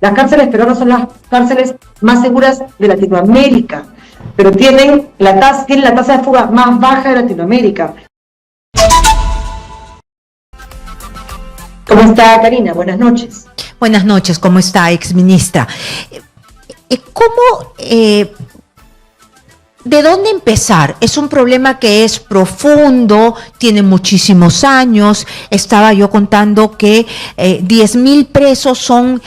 Las cárceles peruanas son las cárceles más seguras de Latinoamérica, pero tienen la tasa de fuga más baja de Latinoamérica. ¿Cómo está, Karina? Buenas noches. Buenas noches, ¿cómo está, exministra? ¿De dónde empezar? Es un problema que es profundo, tiene muchísimos años. Estaba yo contando que 10.000 presos son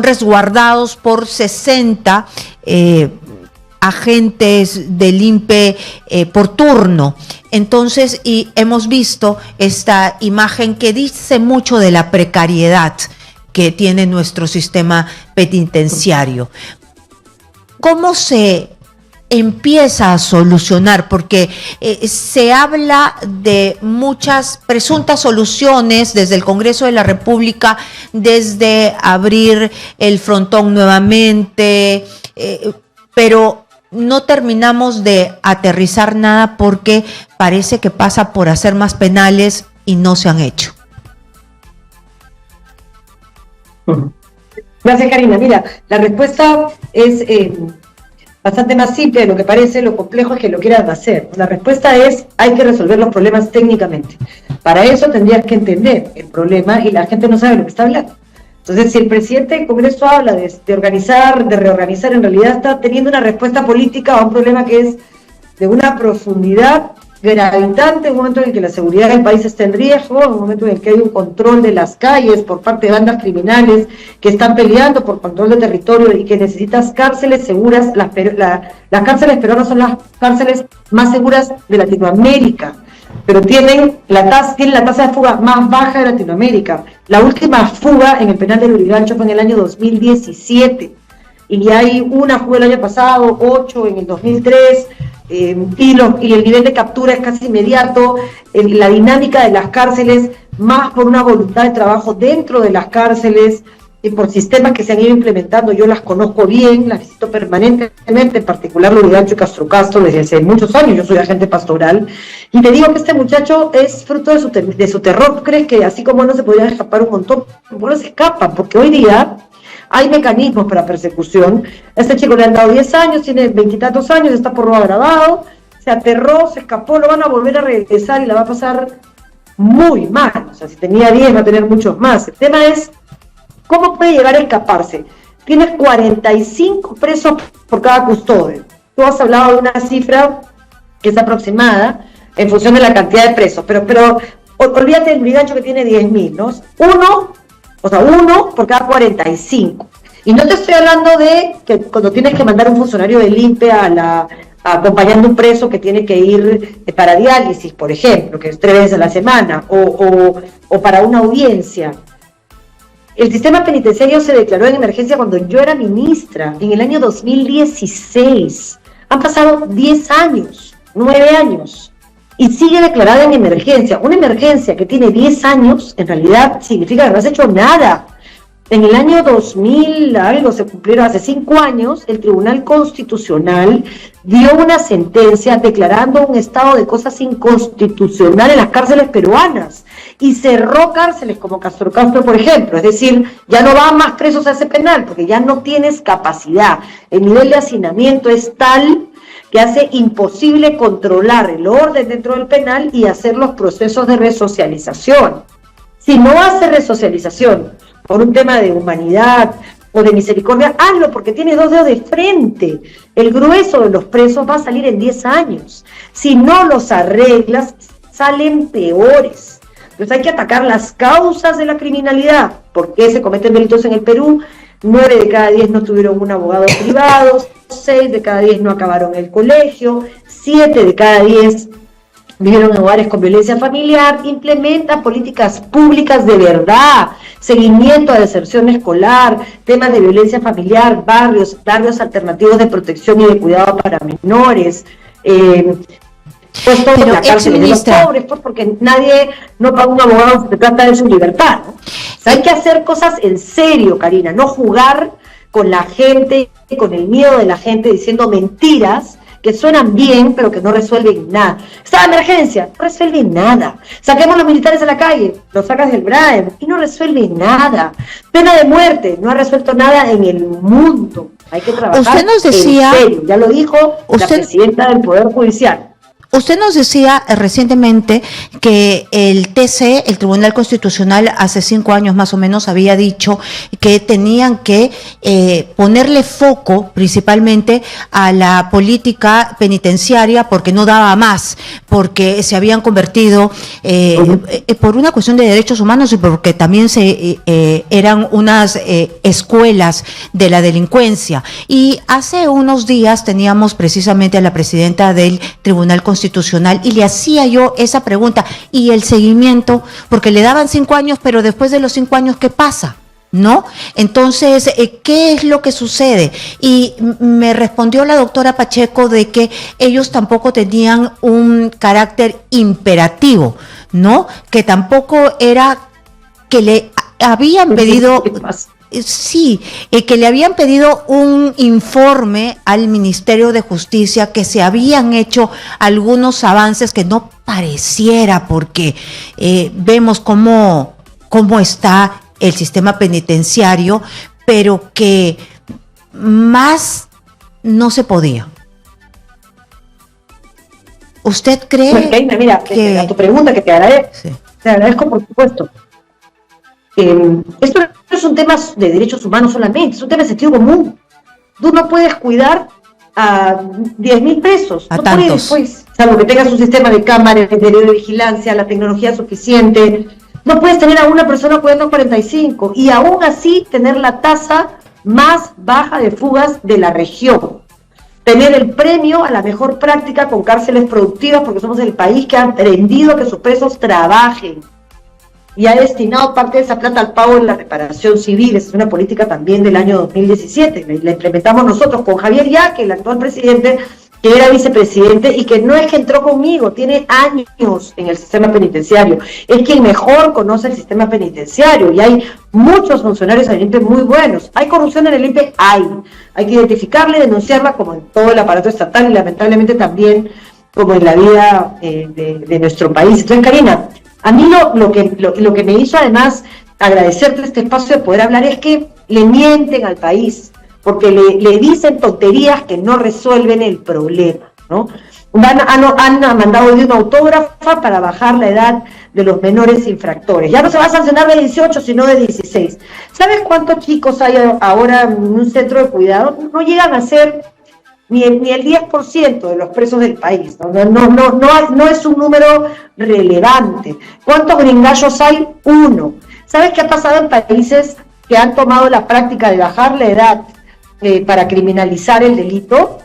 resguardados por 60 agentes del INPE por turno. Entonces, y hemos visto esta imagen que dice mucho de la precariedad que tiene nuestro sistema penitenciario. ¿Cómo se empieza a solucionar? Porque se habla de muchas presuntas soluciones desde el Congreso de la República, desde abrir el frontón nuevamente, pero no terminamos de aterrizar nada porque parece que pasa por hacer más penales y no se han hecho. Gracias, Karina. Mira, la respuesta es bastante más simple de lo que parece. Lo complejo es que lo quieran hacer. La respuesta es: hay que resolver los problemas técnicamente. Para eso tendrías que entender el problema y la gente no sabe lo que está hablando. Entonces, si el presidente del Congreso habla de organizar, de reorganizar, en realidad está teniendo una respuesta política a un problema que es de una profundidad gravitante, en un momento en el que la seguridad del país está en riesgo, en un momento en el que hay un control de las calles por parte de bandas criminales que están peleando por control de territorio y que necesitas cárceles seguras. Las cárceles peruanas son las cárceles más seguras de Latinoamérica, pero tienen la tasa de fuga más baja de Latinoamérica. La última fuga en el penal de Lurigancho fue en el año 2017, y hay una fuga el año pasado, 8 en el 2003, y el nivel de captura es casi inmediato. La dinámica de las cárceles, más por una voluntad de trabajo dentro de las cárceles, y por sistemas que se han ido implementando. Yo las conozco bien, las visito permanentemente, en particular Lurigancho y Castro Castro desde hace muchos años. Yo soy agente pastoral y te digo que este muchacho es fruto de su terror. ¿Tú crees que así como no se podían escapar un montón? No se escapan, porque hoy día hay mecanismos para persecución. A este chico le han dado 10 años, tiene 20 y tantos años, está por robo agravado, se aterró, se escapó, lo van a volver a regresar y la va a pasar muy mal. O sea, si tenía 10 va a tener muchos más. El tema es: ¿cómo puede llegar a escaparse? Tienes 45 presos por cada custodio. Tú has hablado de una cifra que es aproximada en función de la cantidad de presos, pero olvídate del Lurigancho que tiene 10.000, ¿no? Uno por cada 45. Y no te estoy hablando de que cuando tienes que mandar un funcionario del INPE acompañando un preso que tiene que ir para diálisis, por ejemplo, que es 3 veces a la semana, o para una audiencia. El sistema penitenciario se declaró en emergencia cuando yo era ministra, en el año 2016. Han pasado 10 años, 9 años, y sigue declarada en emergencia. Una emergencia que tiene 10 años, en realidad significa que no has hecho nada. En el año 2000, se cumplieron hace 5 años, el Tribunal Constitucional dio una sentencia declarando un estado de cosas inconstitucional en las cárceles peruanas y cerró cárceles como Castro Castro, por ejemplo. Es decir, ya no van más presos a ese penal porque ya no tienes capacidad. El nivel de hacinamiento es tal que hace imposible controlar el orden dentro del penal y hacer los procesos de resocialización. Si no hace resocialización por un tema de humanidad o de misericordia, hazlo, porque tienes 2 dedos de frente. El grueso de los presos va a salir en 10 años. Si no los arreglas, salen peores. Entonces hay que atacar las causas de la criminalidad. ¿Por qué se cometen delitos en el Perú? 9 de cada 10 no tuvieron un abogado privado, 6 de cada 10 no acabaron el colegio, 7 de cada 10 vivieron en hogares con violencia familiar. Implementa políticas públicas de verdad, seguimiento a deserción escolar, temas de violencia familiar, barrios alternativos de protección y de cuidado para menores, puestos en la cárcel de los pobres, pues porque nadie no paga un abogado si se trata de su libertad, ¿no? O sea, hay que hacer cosas en serio, Karina, no jugar con la gente, con el miedo de la gente, diciendo mentiras que suenan bien, pero que no resuelven nada. Estado de emergencia, no resuelve nada. Saquemos a los militares a la calle, los sacas del BRAEM y no resuelve nada. Pena de muerte, no ha resuelto nada en el mundo. Hay que trabajar usted nos decía, en serio, ya lo dijo la presidenta del Poder Judicial. Usted nos decía recientemente que el TC, el Tribunal Constitucional, hace 5 años más o menos había dicho que tenían que ponerle foco principalmente a la política penitenciaria porque no daba más, porque se habían convertido por una cuestión de derechos humanos y porque también eran unas escuelas de la delincuencia. Y hace unos días teníamos precisamente a la presidenta del Tribunal Constitucional y le hacía yo esa pregunta y el seguimiento, porque le daban 5 años, pero después de los 5 años, ¿qué pasa? ¿No? Entonces, ¿qué es lo que sucede? Y me respondió la doctora Pacheco de que ellos tampoco tenían un carácter imperativo, ¿no? Que tampoco era que le habían pedido... Sí, que le habían pedido un informe al Ministerio de Justicia, que se habían hecho algunos avances que no pareciera, porque vemos cómo está el sistema penitenciario, pero que más no se podía. ¿Usted cree? Pues, Karina, mira, a tu pregunta que te agradezco por supuesto. Esto no es un tema de derechos humanos solamente, es un tema de sentido común. Tú no puedes cuidar a 10.000 presos, a no tantos. puedes, pues, salvo que tengas un sistema de cámaras, de vigilancia, la tecnología suficiente. No puedes tener a una persona cuidando 45 y aún así tener la tasa más baja de fugas de la región. Tener el premio a la mejor práctica con cárceles productivas, porque somos el país que ha aprendido a que sus presos trabajen y ha destinado parte de esa plata al pago de la reparación civil. Es una política también del año 2017, la implementamos nosotros con Javier Yaque, el actual presidente, que era vicepresidente y que no es que entró conmigo, tiene años en el sistema penitenciario, es quien mejor conoce el sistema penitenciario y hay muchos funcionarios del INPE muy buenos. ¿Hay corrupción en el INPE? Hay que identificarla y denunciarla como en todo el aparato estatal y lamentablemente también como en la vida de nuestro país. Entonces, Karina, a mí lo que me hizo además agradecerte este espacio de poder hablar es que le mienten al país, porque le dicen tonterías que no resuelven el problema, ¿no? Han mandado hoy una autógrafa para bajar la edad de los menores infractores. Ya no se va a sancionar de 18, sino de 16. ¿Sabes cuántos chicos hay ahora en un centro de cuidado? No llegan a ser ni el 10% de los presos del país, no es un número relevante. ¿Cuántos gringallos hay? 1. ¿Sabes qué ha pasado en países que han tomado la práctica de bajar la edad para criminalizar el delito?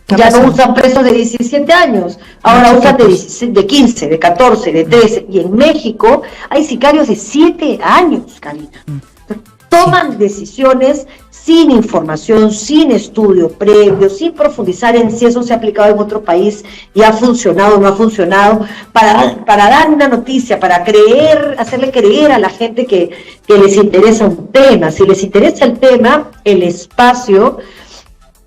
Ya no usan presos de 17 años, ahora usan de 15, de 14, de 13, y en México hay sicarios de 7 años, Karina. Toman decisiones sin información, sin estudio previo, sin profundizar en si eso se ha aplicado en otro país y ha funcionado o no ha funcionado, para dar una noticia, para hacerle creer a la gente que les interesa un tema. Si les interesa el tema, el espacio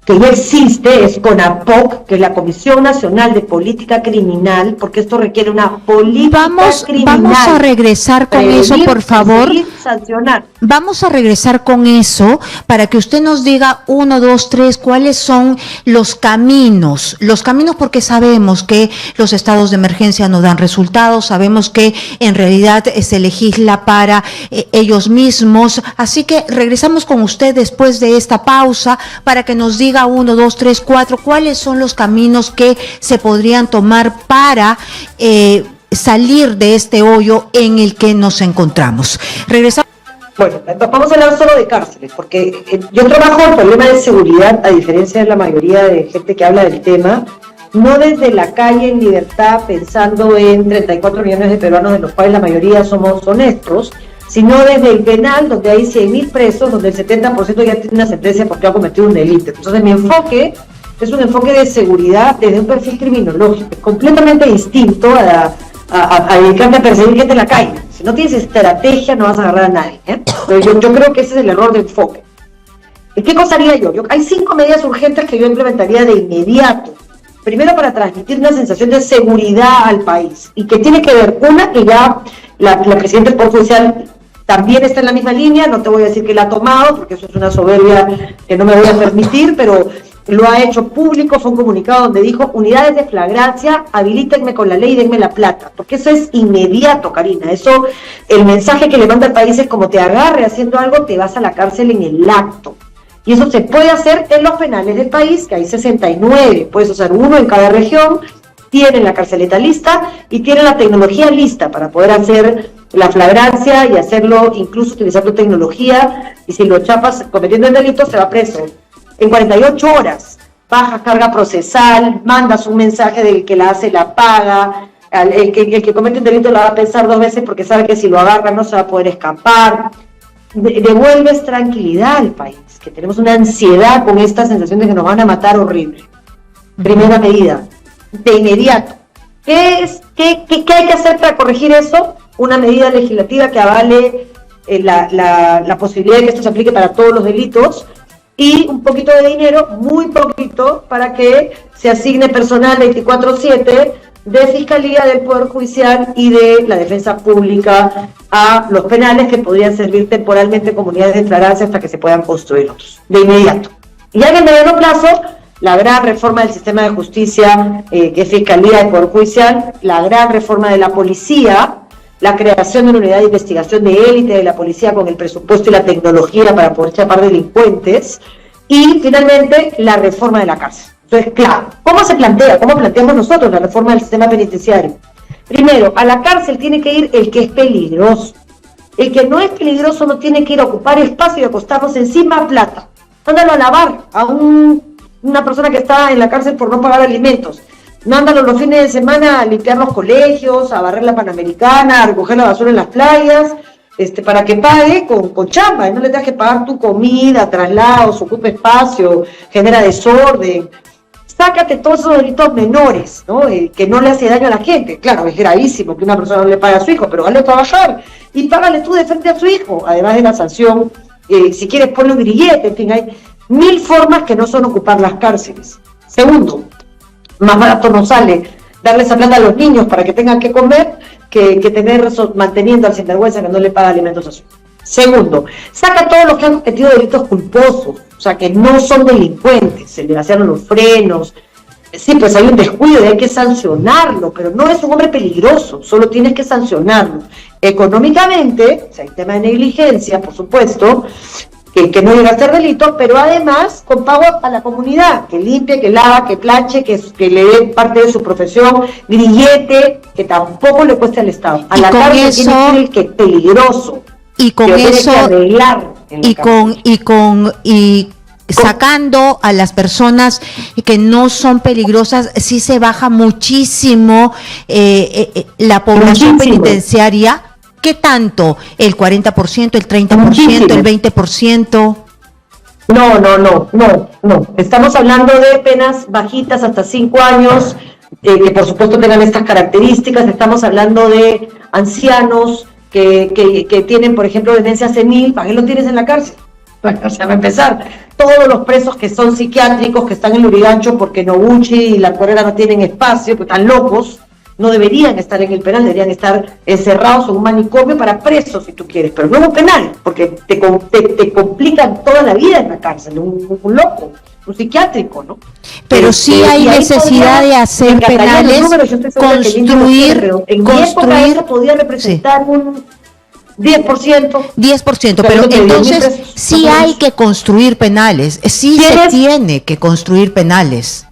que ya existe es CONAPOC, que es la Comisión Nacional de Política Criminal, porque esto requiere una política criminal. Vamos a regresar con eso, por favor. Sancionar. Vamos a regresar con eso para que usted nos diga 1, 2, 3, cuáles son los caminos porque sabemos que los estados de emergencia no dan resultados, sabemos que en realidad se legisla para ellos mismos, así que regresamos con usted después de esta pausa para que nos diga 1, 2, 3, 4, cuáles son los caminos que se podrían tomar para salir de este hoyo en el que nos encontramos. Regresamos. Bueno, vamos a hablar solo de cárceles, porque yo trabajo el problema de seguridad, a diferencia de la mayoría de gente que habla del tema, no desde la calle en libertad pensando en 34 millones de peruanos, de los cuales la mayoría somos honestos, sino desde el penal, donde hay 100.000 presos, donde el 70% ya tiene una sentencia porque ha cometido un delito. Entonces mi enfoque es un enfoque de seguridad desde un perfil criminológico, completamente distinto a dedicarte a perseguir gente en la calle. Si no tienes estrategia, no vas a agarrar a nadie, ¿eh? Yo creo que ese es el error de enfoque. ¿Qué cosa haría yo? Hay 5 medidas urgentes que yo implementaría de inmediato primero para transmitir una sensación de seguridad al país, y que tiene que ver, una, que ya la presidenta del Poder Judicial también está en la misma línea, no te voy a decir que la ha tomado, porque eso es una soberbia que no me voy a permitir, pero lo ha hecho público, fue un comunicado donde dijo: unidades de flagrancia, habilítenme con la ley y denme la plata, porque eso es inmediato, Karina. Eso, el mensaje que le manda al país es: como te agarre haciendo algo, te vas a la cárcel en el acto. Y eso se puede hacer en los penales del país, que hay 69, puedes usar uno en cada región, tienen la carceleta lista y tienen la tecnología lista para poder hacer la flagrancia y hacerlo incluso utilizando tecnología, y si lo chapas cometiendo el delito se va preso. En 48 horas, bajas carga procesal, mandas un mensaje del que la hace la paga, el que comete un delito lo va a pensar 2 veces porque sabe que si lo agarra no se va a poder escapar. Devuelves tranquilidad al país, que tenemos una ansiedad con esta sensación de que nos van a matar horrible. Primera medida, de inmediato. ¿Qué hay que hacer para corregir eso? Una medida legislativa que avale la posibilidad de que esto se aplique para todos los delitos, y un poquito de dinero, muy poquito, para que se asigne personal 24/7 de Fiscalía, del Poder Judicial y de la Defensa Pública a los penales, que podrían servir temporalmente como unidades de flagrancia hasta que se puedan construir otros, de inmediato. Y ya en el mediano plazo, la gran reforma del sistema de justicia, que es Fiscalía y Poder Judicial, la gran reforma de la policía, la creación de una unidad de investigación de élite de la policía con el presupuesto y la tecnología para poder chapar delincuentes, y finalmente la reforma de la cárcel. Entonces, claro, ¿cómo se plantea? ¿Cómo planteamos nosotros la reforma del sistema penitenciario? Primero, a la cárcel tiene que ir el que es peligroso. El que no es peligroso no tiene que ir a ocupar espacio y acostarnos encima a plata. Mándalo a lavar a una persona que está en la cárcel por no pagar alimentos. Mándalo los fines de semana a limpiar los colegios, a barrer la Panamericana, a recoger la basura en las playas, para que pague con chamba, y no le tengas que pagar tu comida, traslados, ocupe espacio, genera desorden. Sácate todos esos delitos menores, ¿no? Que no le hace daño a la gente. Claro, es gravísimo que una persona no le pague a su hijo, pero dale a trabajar y págale tú de frente a su hijo, además de la sanción. Si quieres, ponle un grillete, en fin, hay 1000 formas que no son ocupar las cárceles. Segundo, más barato nos sale darle esa plata a los niños para que tengan que comer que tener manteniendo al sinvergüenza que no le paga alimentos a su hijo. Segundo, saca a todos los que han cometido delitos culposos, o sea, que no son delincuentes, se le vaciaron los frenos. Sí, pues hay un descuido y hay que sancionarlo, pero no es un hombre peligroso, solo tienes que sancionarlo. Económicamente, o sea, el tema de negligencia, por supuesto, que no llega a ser delito, pero además con pago a la comunidad, que limpie, que lava, que planche, que le dé parte de su profesión, grillete, que tampoco le cueste al Estado. A la cárcel tiene que ir el que es peligroso. Y con eso, sacando a las personas que no son peligrosas, sí se baja muchísimo la población penitenciaria. ¿Qué tanto? ¿El 40%, el 30%, muchísimo. El 20%? No. Estamos hablando de penas bajitas hasta 5 años, que por supuesto tengan estas características. Estamos hablando de ancianos que tienen, por ejemplo, demencia senil. ¿Para qué lo tienes en la cárcel? O sea, va a empezar. Todos los presos que son psiquiátricos, que están en Lurigancho porque Noguchi y La Correra no tienen espacio, porque están locos, no deberían estar en el penal, deberían estar encerrados en un manicomio para presos, si tú quieres, pero no en un penal, porque te complican toda la vida en la cárcel, un loco, un psiquiátrico, ¿no? Pero sí hay necesidad de hacer penales, construir, en mi época eso podía representar un 10%, pero entonces sí hay que construir penales, sí se tiene que construir penales.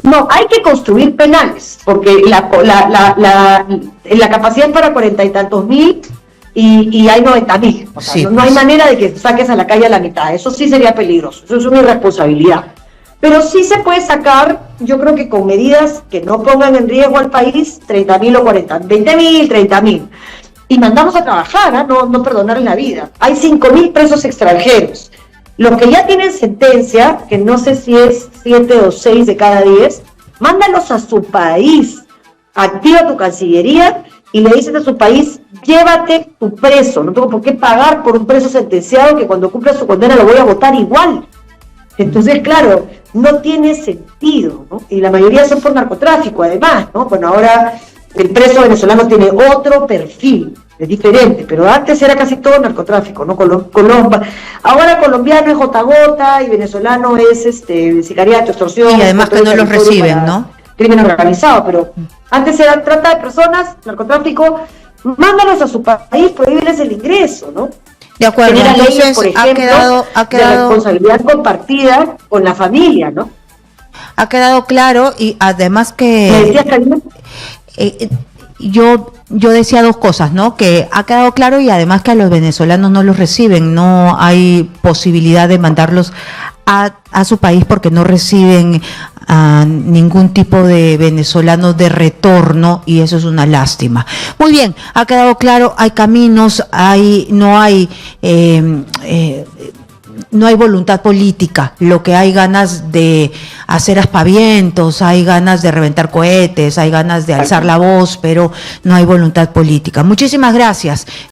No, hay que construir penales, porque la capacidad es para 40 y tantos mil y hay 90.000. O sea, no hay manera de que saques a la calle a la mitad. Eso sí sería peligroso, eso es una irresponsabilidad. Pero sí se puede sacar, yo creo que con medidas que no pongan en riesgo al país, 30.000 o 20.000, 30.000. Y mandamos a trabajar, no perdonar en la vida. Hay 5.000 presos extranjeros. Los que ya tienen sentencia, que no sé si es 7 o 6 de cada 10, mándalos a su país, activa tu Cancillería y le dices a su país: llévate tu preso, no tengo por qué pagar por un preso sentenciado que cuando cumpla su condena lo voy a votar igual. Entonces, claro, no tiene sentido, ¿no? Y la mayoría son por narcotráfico, además, ¿no? Bueno, ahora el preso venezolano tiene otro perfil, es diferente, pero antes era casi todo narcotráfico, ¿no? Ahora colombiano es gota a gota y venezolano es sicariato, extorsión. Y además que no los reciben, ¿no? Crimen organizado, pero antes era trata de personas, narcotráfico, mándalos a su país, prohíbeles el ingreso, ¿no? De acuerdo, Genera entonces leyes, por ejemplo, ha quedado de responsabilidad compartida con la familia, ¿no? Ha quedado claro y además que... ¿Me decías, Karina? Yo decía dos cosas, ¿no? Que ha quedado claro y además que a los venezolanos no los reciben, no hay posibilidad de mandarlos a su país porque no reciben a ningún tipo de venezolanos de retorno y eso es una lástima. Muy bien, ha quedado claro, hay caminos, no hay voluntad política, lo que hay ganas de hacer aspavientos, hay ganas de reventar cohetes, hay ganas de alzar la voz, pero no hay voluntad política. Muchísimas gracias.